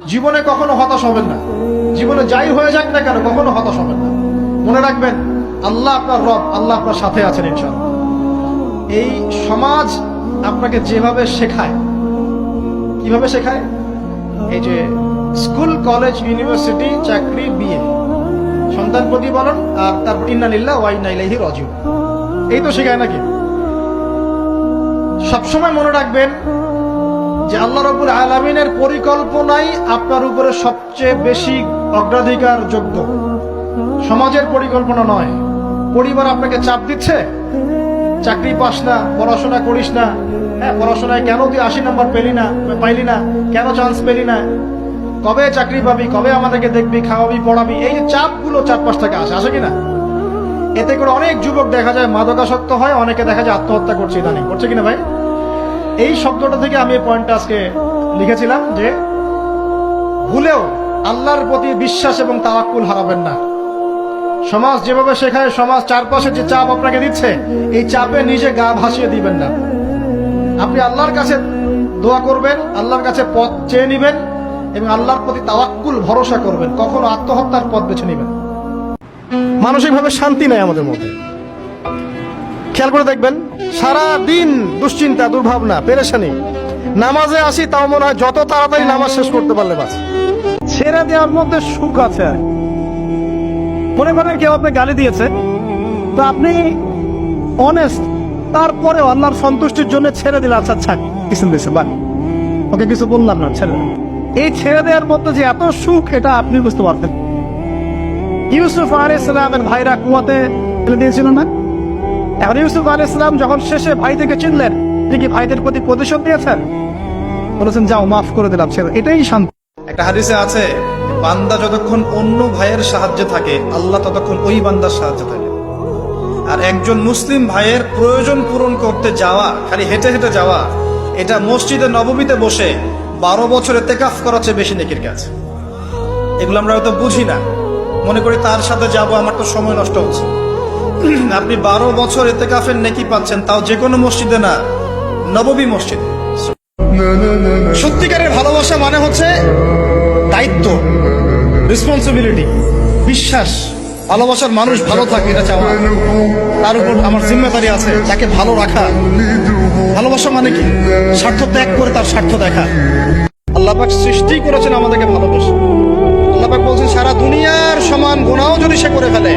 জীবনে কখনো হতাশ হবেন না। জীবনে যাই হয়ে যাক না কেন কখনো হতাশ হবেন না। মনে রাখবেন আল্লাহ আপনার রব, আল্লাহ আপনার সাথে আছেন ইনশাআল্লাহ। এই সমাজ আপনাকে যেভাবে শেখায়, কিভাবে শেখায়, এই যে স্কুল, কলেজ, ইউনিভার্সিটি, চাকরি, বিয়ে, সন্তান প্রতিপালন, আর তারপর ইন্না লিল্লাহি ওয়া ইন্না ইলাইহি রাজিউন, এই তো শেখায় নাকি? সবসময় মনে রাখবেন যে আল্লাহ রাব্বুল আলামিনের পরিকল্পনাই আপনার উপরে সবচেয়ে বেশি অগ্রাধিকার যোগ্য, সমাজের পরিকল্পনা নয়। পরিবার আপনাকে চাপ দিচ্ছে, চাকরি পাস না, পড়াশোনা করিস না, হ্যাঁ পড়াশোনায় কেন তুই 80 নম্বর পাইলি না, কেন চান্স পেলি না, কবে চাকরি পাবি, কবে আমাদেরকে দেখবি, খাওয়াবি, পড়াবি, এই যে চাপগুলো চারপাশ থেকে আসে কিনা, এতে করে অনেক যুবক দেখা যায় মাদকাসক্ত হয়, অনেকে দেখা যায় আত্মহত্যা করছে, ইদানিং করছে কিনা ভাই? এই শব্দটা থেকে আমি এই পয়েন্টটা আজকে লিখেছিলাম যে ভুলেও আল্লাহর প্রতি বিশ্বাস এবং তাওয়াক্কুল হারাবেন না। সমাজ যেভাবে শেখায়, সমাজ চারপাশে যে চাপ আপনাকে দিচ্ছে, এই চাপে নিজে গা ভাসিয়ে দিবেন না। আপনি আল্লাহর কাছে দোয়া করবেন, আল্লাহর কাছে পথ চেয়ে নিবেন এবং আল্লাহর প্রতি তাওয়াক্কুল ভরসা করবেন। কখনো আত্মহত্যার পথ বেছে নিবেন। মানসিকভাবে শান্তি নেই আমাদের মধ্যে। খেয়াল করে দেখবেন সারা দিন দুশ্চিন্তা, দুর্ভাবনা, পেরেশানি। নামাজে আসি তাও মনে হয় যত তাড়াতাড়ি নামাজ শেষ করতে পারলে বাস। ছেড়ে দেওয়ার মধ্যে সুখ আছে। মনে করেন কেউ আপনি গালি দিয়েছে, তো আপনি অনেস্ট, তারপরেও আল্লাহর সন্তুষ্টির জন্য ছেড়ে দিলে, আচ্ছা ছাড়, কিছু দিয়েছে বা ওকে কিছু বললাম না, ছেড়ে দিলাম। এই ছেড়ে দেওয়ার মধ্যে যে এত সুখ, এটা আপনি বুঝতে পারতেন। ইউসুফ আলাইহিস সালামের ভাইরা কুয়াতে ফেলে দিয়েছিল না? এখন ইউসুফ আলাইহিস সালাম যখন শেষে ভাই থেকে চিনলেন, তিনি কি ভাইদের প্রতি প্রতিশোধ দিয়েছেন? বলেছেন যাও মাফ করে দিলাম, ছেড়ে। এটাই শান্তি। একটা হাদিসে আছে, বান্দা যতক্ষণ অন্য ভাইয়ের সাহায্যে থাকে, আল্লাহ ততক্ষণ ওই বান্দার সাহায্যে থাকে। আর একজন মুসলিম ভাইয়ের প্রয়োজন পূরণ করতে যাওয়া, খালি হেঁটে হেঁটে যাওয়া, এটা মসজিদে নববীতে বসে 12 বছর ইতিকাফ করার চেয়ে বেশি নেকির কাজ। এগুলো আমরা হয়তো বুঝি না, মনে করি তার সাথে যাব, আমার তো সময় নষ্ট হচ্ছে। আপনি 12 বছর ইতিকাফের নেকি পাচ্ছেন, তাও যে কোনো মসজিদে না, নববী মসজিদ। সত্যিকারের ভালোবাসা মানে হচ্ছে দায়িত্ব, রেসপন্সিবিলিটি, বিশ্বাস। ভালোবাসার মানুষ ভালো থাকে এটা চাওয়া, তার উপর আমার জিম্মেদারি আছে, তাকে ভালো রাখা। ভালোবাসা মানে কি? স্বার্থ ত্যাগ করে তার স্বার্থ দেখা। আল্লাহ পাক সৃষ্টি করেছেন আমাদেরকে ভালোবেসে। আল্লাহ পাক বলছেন সারা দুনিয়ার সমান গুনাহও যদি সে করে ফেলে,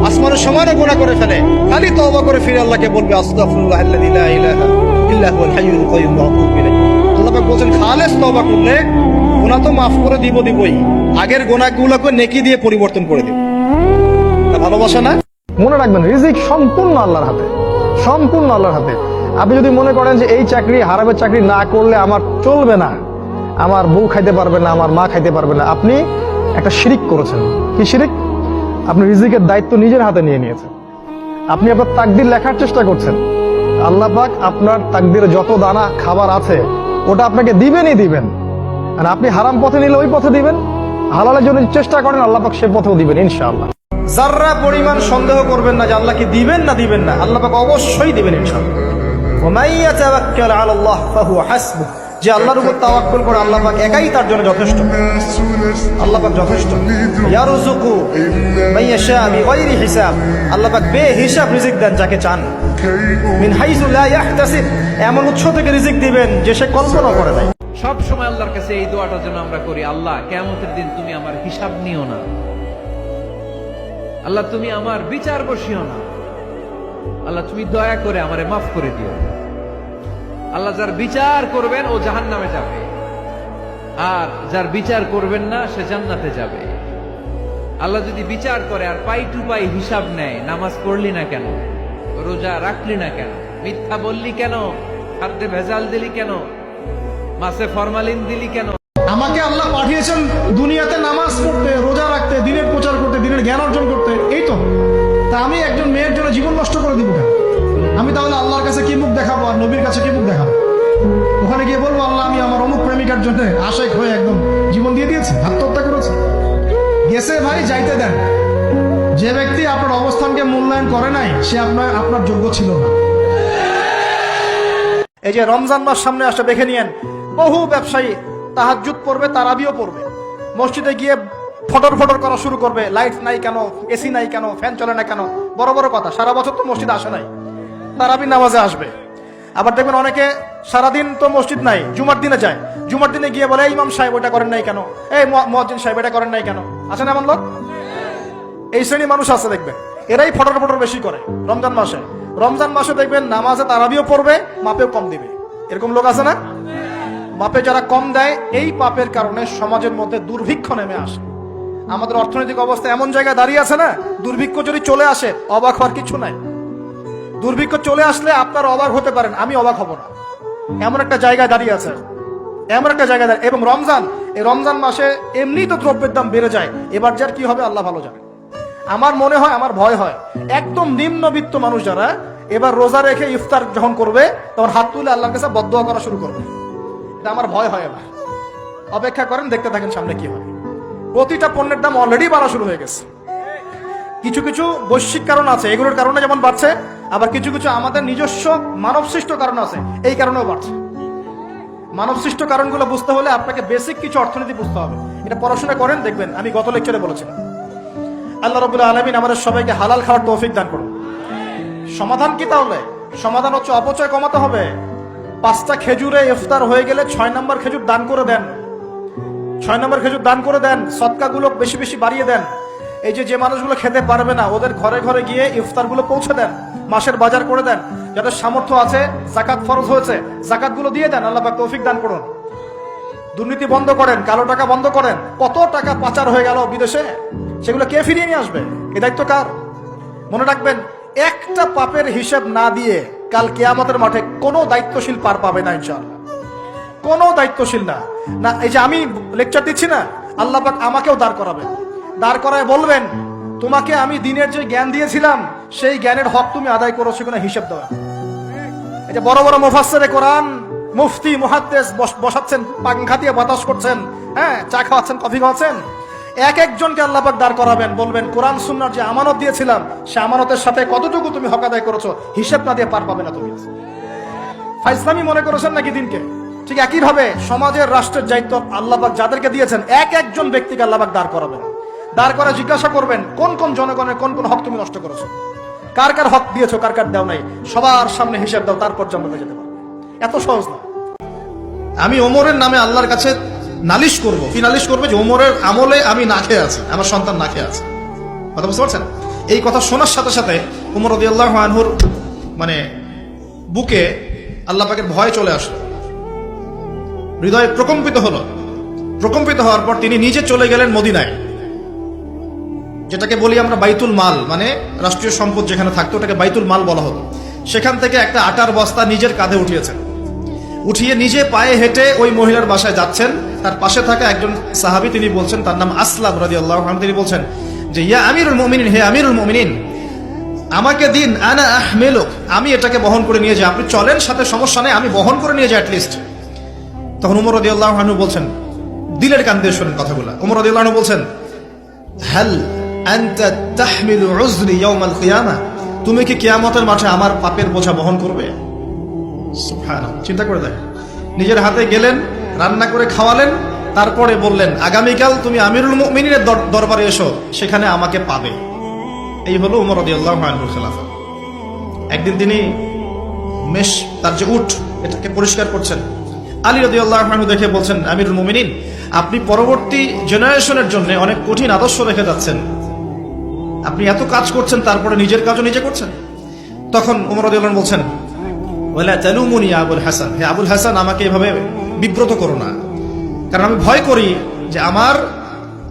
আসমানের সমানও গুনাহ করে ফেলে, খালি তওবা করে ফিরে আল্লাহকে বলবে আস্তাগফিরুল্লাহ আল্লাযী লা ইলাহা ইল্লা হুয়াল হাইয়ুল কাইয়্যুম ওয়া আতুবু ইলাইহি। আল্লাহ পাক বলছেন খালেস তওবা করলে গুনাহ তো মাফ করে দিবই, আগের গুনাহগুলোকে নেকি দিয়ে পরিবর্তন করে দিব। ভালোবাসা না? মনে রাখবেন রিজিক সম্পূর্ণ আল্লাহর হাতে, সম্পূর্ণ আল্লাহর হাতে। আপনি যদি মনে করেন যে এই চাকরি, হারামের চাকরি না করলে আমার চলবে না, আমার বউ খাইতে পারবে না, আমার মা খাইতে পারবে না, আপনি একটা শিরিক করেছেন। কি শিরিক? আপনি রিজিকের দায়িত্ব নিজের হাতে নিয়ে নিয়েছেন। আপনি আপনার তাকদির লেখার চেষ্টা করছেন। আল্লাহ পাক আপনার তাকদিরে যত দানা খাবার আছে ওটা আপনাকে দিবেনই দিবেন। আর আপনি হারাম পথে নিলে ওই পথে দিবেন, হালালের জন্য চেষ্টা করেন আল্লাহ পাক সে পথেও দিবেন ইনশাআল্লাহ। যারা পরিমাণ সন্দেহ করবেন না যে আল্লাহ কি দিবেন না দিবেন না, আল্লাহ পাক অবশ্যই দিবেন ইনশাআল্লাহ। ওয়া মান ইয়াতাওয়াক্কাল আলাল্লাহ ফাহুয়া হাসবুহ, যে আল্লাহর উপর তাওয়াক্কুল করে আল্লাহ পাক একাই তার জন্য যথেষ্ট। আল্লাহ পাক যথেষ্ট। ইয়ারযুকু মান ইয়াশা বিগাইরি হিসাব, আল্লাহ পাক বেহিসাব রিজিক দেন যাকে চান। মিন হাইসু লা ইয়াহতাসিব, এমন উৎস থেকে রিজিক দিবেন যে সে কল্পনা করে নাই। সব সময় আল্লাহর কাছে এই দোয়াটা যেন আমরা করি, আল্লাহ কিয়ামতের দিন তুমি আমার হিসাব নিও না, আল্লাহ তুমি আমার বিচার বসিও না, আল্লাহ তুমি দয়া করে আমারে মাফ করে দিও। আল্লাহ যার বিচার করবেন ও জাহান্নামে যাবে, আর যার বিচার করবেন না সে জান্নাতে যাবে। আল্লাহ যদি বিচার করে আর পাই টু পাই হিসাব নেয়, নামাজ পড়লি না কেন, রোজা রাখলি না কেন, মিথ্যা বললি কেন, খাদ্যে ভেজাল দিলি কেন, মাছে ফরমালিন দিলি কেন। আমাকে আল্লাহ পাঠিয়েছেন দুনিয়াতে নামাজ পড়তে, রোজা রাখতে, দিনের প্রচার করতে, দিনের জ্ঞান অর্জন করতে, এই তো। তা আমি একজন মেয়ের জন্য জীবন নষ্ট করে দিব কেন? আমি তাহলে আল্লাহর কাছে কি মুখ দেখাবো আর নবীর কাছে কি মুখ দেখাবো? ওখানে গিয়ে বলবো আল্লাহ আমি আমার অমুক প্রেমিকার জন্য আশেক হয়ে একদম জীবন দিয়ে দিয়েছি, আত্মহত্যা করেছি। গেছে ভাই, যাইতে দেন। যে ব্যক্তি আপনার অবস্থানকে মূল্যায়ন করে নাই সে আপনার যোগ্য ছিল না। এই যে রমজান মাস সামনে আসে, দেখে নিয়েন বহু ব্যবসায়ী তাহাজ্জুদ পড়বে, তারাবিও পড়বে। মসজিদে গিয়ে ফটর ফটর করা শুরু করবে, লাইট নাই কেন, এসি নাই কেন, ফ্যান চলে না কেন, বড় বড় কথা। সারা বছর তো মসজিদে আসে নাই, তারাবি নামাজে আসবে। আবার দেখবেন অনেকে সারাদিন তো মসজিদ নাই, জুমার দিনে যায়, জুমার দিনে গিয়ে বলে এই ইমাম সাহেব ওটা করেন নাই কেন, এই মুয়াজ্জিন সাহেব এটা করেন নাই কেন। আছে না এমন লোক? এই শ্রেণী মানুষ আছে দেখবেন, এরাই ফটর ফটর বেশি করে রমজান মাসে। রমজান মাসে দেখবেন নামাজে তারাবিও পড়বে, মাপেও কম দিবে। এরকম লোক আছে না? মাপে যারা কম দেয়, এই পাপের কারণে সমাজের মধ্যে দুর্ভিক্ষ নেমে আসে। আমাদের অর্থনৈতিক অবস্থা এমন জায়গায় দাঁড়িয়ে আছে না, দুর্ভিক্ষ যদি চলে আসে অবাক হওয়ার কিছু নাই। দুর্ভিক্ষ চলে আসলে আপনারা অবাক হতে পারেন, আমি অবাক হব না। এমন একটা জায়গায় দাঁড়িয়ে আছে, এমন একটা জায়গায় দাঁড়িয়ে। এবং রমজান, এই রমজান মাসে এমনি তো দ্রব্যের দাম বেড়ে যায়, এবার যার কি হবে আল্লাহ ভালো জানে। আমার মনে হয়, আমার ভয় হয়, একদম নিম্নবিত্ত মানুষ যারা এবার রোজা রেখে ইফতার যখন করবে তখন হাত তুলে আল্লাহর কাছে বদদোয়া করা শুরু করবে। এটা আমার ভয় হয়। এবার অপেক্ষা করেন, দেখতে থাকেন সামনে কি হয়। প্রতিটা পণ্যের দাম অলরেডি বাড়া শুরু হয়ে গেছে। কিছু কিছু বৈশ্বিক কারণ আছে, এগুলোর কারণে যেমন বাড়ছে, আবার কিছু কিছু আমাদের নিজস্ব মানবসৃষ্ট কারণ আছে, এই কারণেও বাড়ছে। মানবসৃষ্ট কারণগুলো বুঝতে হলে আপনাকে বেসিক কিছু অর্থনীতি বুঝতে হবে। এটা পড়াশোনা করেন, দেখবেন। আমি গত লেকচারে বলেছিলাম, আল্লাহ রাব্বুল আলামিন আমাদের সবাইকে হালাল খাওয়ার তৌফিক দান করুন। সমাধান কি তাহলে? সমাধান হচ্ছে অপচয় কমাতে হবে। 5টা খেজুরে ইফতার হয়ে গেলে 6 নম্বর খেজুর দান করে দেন। 6 নম্বর খেজুর দান করে দেন, সদকাগুলো বেশি বেশি বাড়িয়ে দেন। এই যে মানুষগুলো খেতে পারবে না, ওদের ঘরে ঘরে গিয়ে ইফতারগুলো পৌঁছে দেন, মাসের বাজার করে দেন। যাদের সামর্থ্য আছে, জাকাত ফরজ হয়েছে, জাকাতগুলো দিয়ে দেন। আল্লাহ পাক তৌফিক দান করুন। দুর্নীতি বন্ধ করেন, কালো টাকা বন্ধ করেন। কত টাকা পাচার হয়ে গেল বিদেশে, সেগুলো কে ফিরিয়ে নিয়ে আসবে? এই দায়িত্ব কার? মনে রাখবেন, একটা পাপের হিসাব না দিয়ে কাল কিয়ামতের মাঠে কোনো দায়িত্বশীল পার পাবে না ইনশাআল্লাহ। কোনো দায়িত্বশীল না। না, এই যে আমি লেকচার দিচ্ছি না, আল্লাহ পাক আমাকেও দাঁড় করাবেন। দাঁড় করায় বলবেন, তোমাকে আমি দিনের যে জ্ঞান দিয়েছিলাম সেই জ্ঞানের হক তুমি আদায় করেছো কিনা হিসাব দেওয়া। এই যে বড় বড় মুফাসসিরে কোরআন, মুফতি, মুহাদ্দিস বসাচ্ছেন, পাংখা দিয়ে বাতাস করছেন, হ্যাঁ, চা খাওয়াচ্ছেন, কফি খাওয়াচ্ছেন। এক একজনকে আল্লাহ পাক দাঁড় করাবেন, বলবেন কোরআন সুন্নাহর যে আমানত দিয়েছিলাম সে আমানতের সাথে কতটুকু তুমি হক আদায় করেছো, হিসাব না দিয়ে পার পাবে না তুমি। ফাইসলামি মনে করেছেন নাকি দিনকে? ঠিক একই ভাবে সমাজের, রাষ্ট্রের দায়িত্ব আল্লাহ পাক যাদেরকে দিয়েছেন, এক একজন ব্যক্তিকে আল্লাহ পাক দাঁড় করাবেন। দাঁড় করে জিজ্ঞাসা করবেন, কোন কোন জনগণের কোন কোন হক তুমি নষ্ট করেছো, কার কার হক দিয়েছো, কার কার দাও নাই, সবার সামনে হিসাব দাও, তারপর জান্নাতে যেতে পারবে। এত সহজ না। আমি ওমরের নামে আল্লাহর কাছে নালিশ করব। কি নালিশ করবে? যে ওমরের আমলে আমি না খেয়ে আছি, আমার সন্তান না খেয়ে আছে। কথা বুঝতে পারছেন? এই কথা শোনার সাথে সাথে ওমর রাদিয়াল্লাহু আনহুর মানে বুকে আল্লাহ পাকের ভয় চলে আসলো, হৃদয় প্রকম্পিত হলো। প্রকম্পিত হওয়ার পর তিনি নিজে চলে গেলেন মদিনায়, যেটাকে বলি আমরা বাইতুল মাল, মানে রাষ্ট্রীয় সম্পদ যেখানে থাকতো ওটাকে বাইতুল মাল বলা হতো। সেখান থেকে একটা আটার বস্তা নিজের কাঁধে উঠিয়েছেন, উঠিয়ে নিজে পায়ে হেঁটে ওই মহিলার বাসায় যাচ্ছেন। তার পাশে থাকা একজন সাহাবী, তিনি বলছেন, তার নাম আসলাম রাদিয়াল্লাহু আনহু, তিনি বলছেন যে ইয়া আমিরুল মুমিনিন, হে আমিরুল মুমিনিন, আমাকে দিন, আনা আহমিলুক, আমি এটাকে বহন করে নিয়ে যাই। আপনি চলেন সাথে, সমস্যা নেই, আমি বহন করে নিয়ে যাই অ্যাটলিস্ট। তখন ওমর রাদিয়াল্লাহু আনহু বলছেন, দিলের কান দিয়ে শোনেন কথাগুলো। ওমর রাদিয়াল্লাহু আনহু বলছেন, হাল আনতা তাহমিলু উযরি ইয়াউমাল কিয়ামা, তুমি কি কিয়ামতের মাঠে আমার পাপের বোঝা বহন করবে? সুবহানাল্লাহ, চিন্তা করে দেখেন। নিজের হাতে গেলেন, রান্না করে খাওয়ালেন, তারপরে বললেন আগামীকাল তুমি আমিরুল মুমিনিনের দরবারে এসো, সেখানে আমাকে পাবে। এই হলো ওমর রাদিয়াল্লাহু আনহুর খেলাফত। একদিন তিনি মেষ, তার যে উট, এটাকে পরিষ্কার করছেন। আলী রাদিয়াল্লাহু আনহু দেখে বলছেন, আমিরুল মুমিনিন, আপনি পরবর্তী জেনারেশনের জন্য অনেক কঠিন আদর্শ রেখে যাচ্ছেন, আপনি এত কাজ করছেন তারপরে নিজের কাজও নিজে করছেন। তখন ওমর রাদিয়াল্লাহু আনহু বলছেন, ওয়ালা তালুমুনি ইয়া আবুল হাসান, হে আবুল হাসান, আমাকে এভাবে বিব্রত করো না, কারণ আমি ভয় করি যে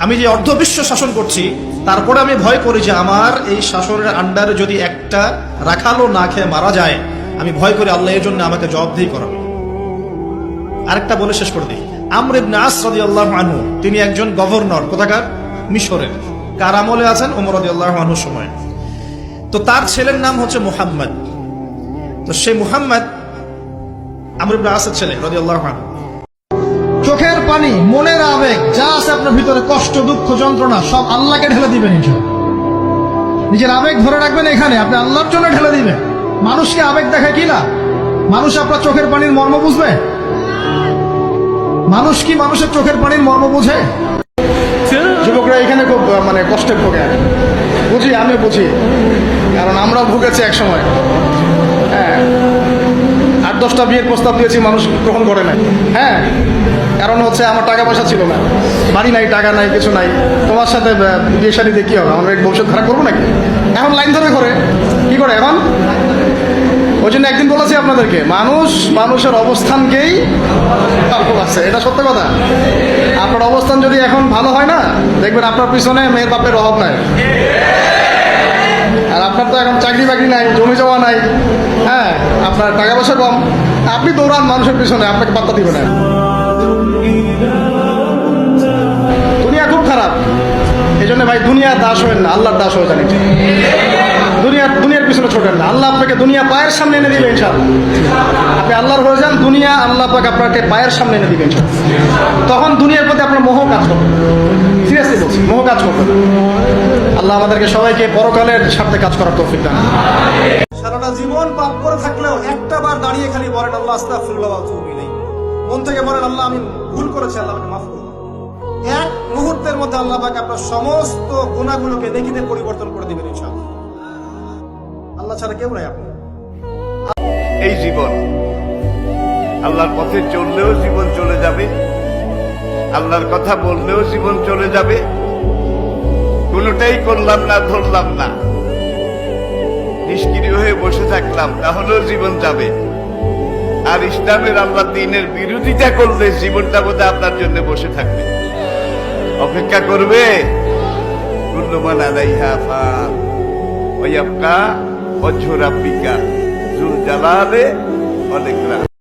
আমি যে অর্ধবিশ্ব শাসন করছি, তারপরে আমি ভয় করি যে আমার এই শাসনের আন্ডারে যদি একটা রাখালও না খেয়ে মারা যায়, আমি ভয় করি আল্লাহ এর জন্য আমাকে জবাবদিহি করাবে। আরেকটা বলে শেষ করে দিই, আমর ইবনে আস রাদিয়াল্লাহু আনহু, তিনি একজন গভর্নর, কোথাকার? মিশরের। কার আমলে আছেন? ওমর রাদিয়াল্লাহু আনহুর সময়। তো তার ছেলের নাম হচ্ছে মুহাম্মদ। তো সেই মুহাম্মদ আমর ইবনে আসের ছেলে রাদিয়াল্লাহু আনহু। চোখের পানি, মনের আবেগ যা আছে আপনার ভিতরে, কষ্ট, দুঃখ, যন্ত্রণা, সব আল্লাহকে ঢেলে দিবেন। নিজের আবেগ ধরে রাখবেন এখানে, আপনি আল্লাহর জন্য ঢেলে দিবেন। মানুষকে আবেগ দেখে কি না? মানুষ আপনার চোখের পানির মর্ম বুঝবে? মানুষ কি মানুষের চোখের পানির মর্ম বুঝে? মানে কষ্টে ভোগে আর কি। বুঝি, আমি বুঝি, কারণ আমরাও ভুগেছি এক সময়। হ্যাঁ, 8-10টা বিয়ের প্রস্তাব দিয়েছি, মানুষ গ্রহণ করে নাই। হ্যাঁ, কারণ হচ্ছে আমার টাকা পয়সা ছিল না, বাড়ি নাই, টাকা নাই, কিছু নাই। তোমার সাথে বিয়ে শাদী দিয়ে কী হবে, আমরা এক ভবিষ্যৎ খারাপ করবো নাকি? এখন লাইন ধরে করে কি করে এখন? ওই জন্য একদিন বলেছি আপনাদেরকে, মানুষের অবস্থানকেই আছে, এটা সত্য কথা। আপনার অবস্থান যদি এখন ভালো হয় না, দেখবেন আপনার পিছনে মেয়ের বাপের অভাব নাই। আর আপনার তো এখন চাকরি বাকরি নাই, জমি জমা নাই, হ্যাঁ, আপনার টাকা পয়সা কম, আপনি দৌড়ান মানুষের পিছনে, আপনাকে পাত্তা দিবে না। দুনিয়া খুব খারাপ, এই জন্য ভাই দুনিয়ার দাস হবেন না, আল্লাহর দাস হয়ে যান। দুনিয়ার পিছনে ছোটেন না, আল্লাহ আপনাকে দুনিয়া পায়ের সামনে এনে দিবে ইনশাআল্লাহ। আপনি আল্লাহর হয়ে যান, দুনিয়া আল্লাহ পাক আপনাকে পায়ের সামনে এনে দিবে ইনশাআল্লাহ। তখন দুনিয়ার প্রতি আপনার মোহ কাজ করবে, সিরিয়াসলি বলছি, মোহ কাজ করবে না। আল্লাহ আমাদেরকে সবাইকে পরকালের স্বার্থে কাজ করার তৌফিক দান। সারাটা জীবন পাপ করে থাকলেও একটা বার দাঁড়িয়ে খালি বলেন আল্লাহ আস্তাগফিরুল্লাহ ওয়া আতুবু ইলাইহি। মন থেকে বলেন আল্লাহ আমি ভুল করেছি, আল্লাহ আমাকে মাফ করুন। এক মুহূর্তের মধ্যে আল্লাহ পাক আপনার সমস্ত গুনাহগুলোকে নেকিতে পরিবর্তন করে দিবেন ইনশাআল্লাহ। আল্লাহ ছাড়া কেউ নাই আপনি। এই জীবন আল্লাহর পথে চললেও জীবন চলে যাবে, আল্লাহর কথা বললেও জীবন চলে যাবে। কোনোটাই করলাম না, ধরলাম না, নিষ্ক্রিয় হয়ে বসে থাকলাম, তাহলেও জীবন যাবে। আর ইসলামের আল্লাহ দ্বীনের বিরোধিতা করলে জীবনটা বোধহয় আপনার জন্য বসে থাকবে, অপেক্ষা করবে। কুল্লু মান আলাইহা ফান ওয়া ইয়াবকা ওয়াজহু রাব্বিকা যুল জালালি ওয়াল ইকরাম।